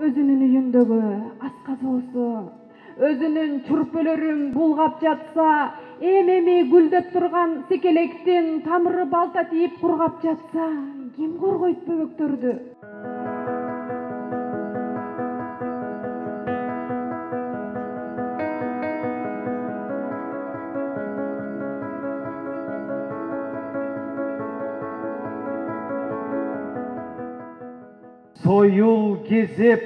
Өзүнүн үйүндөгү асказоосу, өзүнүн чүрпөлөрүн булгап жатса, эми гүлдөп турган секелектин тамыры балта тийип кургап жатса, ким коргойт бөбөктөрдү? Soyul gezip,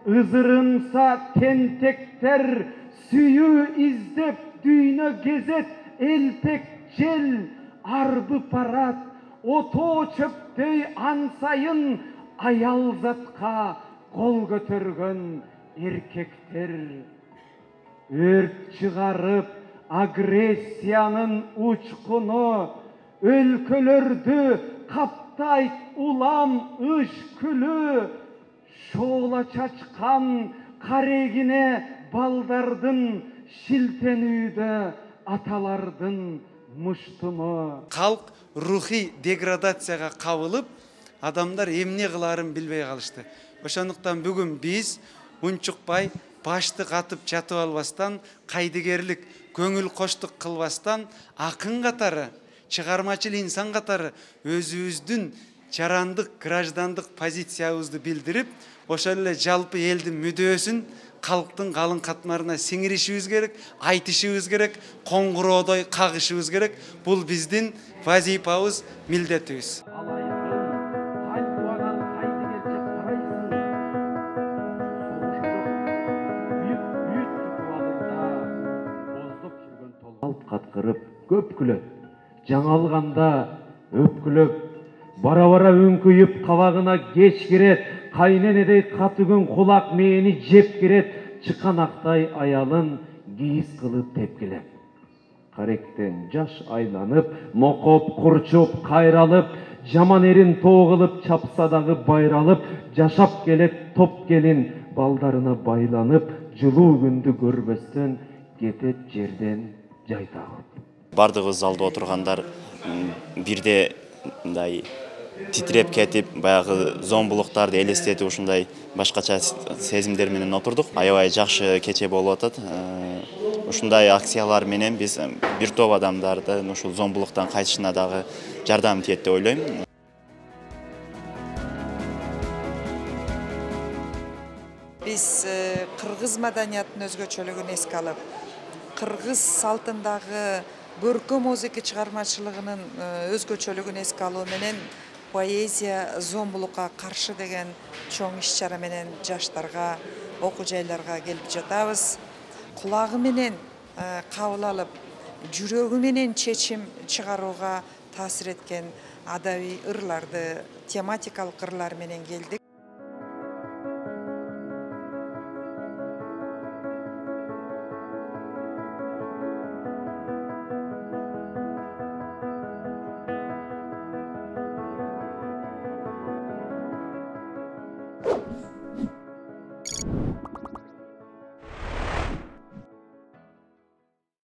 ızırınsa tentekter, süyü izdep, düğüne gezet, eltek cel, arbı parat, oto çöptöy ansayın, ayal zatqa kol götürgön erkekter. Ört çıgarıp, agresiyanın uçkunu, өлkölördü kaptayt ulam ış külü, şoğla çaçkan karegine baldardın şiltenüydü atalardın muştumu. Халк рухи деградацияга кабылып, адамдар эмне кыларын билбей калышты. Ошондуктан бүгүн биз унчукпай, башты катып жатып албастан, кайдыгерлик, көңүл коштук кылбастан, акын катары, чыгармачыл инсан катары өзүбүздүн жарандык, граждандык позициябызды билдирип, ошол эле жалпы элдин мүдөөсүн халктын калың катмарына сиңиришибиз керек, айтышыбыз керек, коңгуроодой кагышыбыз керек. Бул биздин вазифабыз, милдетибиз. Katkırıp köpkülöp, жаңалганда öpkülöp, bara önküyüp kavagına geç giret, kaynenedey katügün kulak meyeni jep giret, çıkanaktay ayalın giyiz kılıp tepkilep. Karekten jaş aylanıp, mokop, kurçup, kayralıp, jaman erin toğılıp, çapsadağı bayralıp, jaşap gelek top gelin baldarına baylanıp, жылуу күндү көрбөстөн кетет жерден жай тагып. Бардыгы залда отургандар бирде мындай титиреп кетип, баягы зомбулуктарды элестетип ушундай башкача сезимдер менен отурдук. Аябай жакшы кече болуп атат. Ушундай акциялар менен биз бир топ адамдарды ушул зомбулуктан кайтышына дагы жардам тиет деп ойлойм. Biz Kırgız madaniyatının özgöçölüğünü eske alıp, Kırgız saltındagı börkö muzika çıgarmachılığının özgöçölüğünü eske alуу menen poeziya zombulukka karşı degen çoң iş-çara menen жаштарга, окуу жайларга келип жатабыз. Кулагы менен кабыл алып, жүрөгү менен чечим чыгарууга таасир эткен адаби ырларды, тематикалык ырлар менен келдик.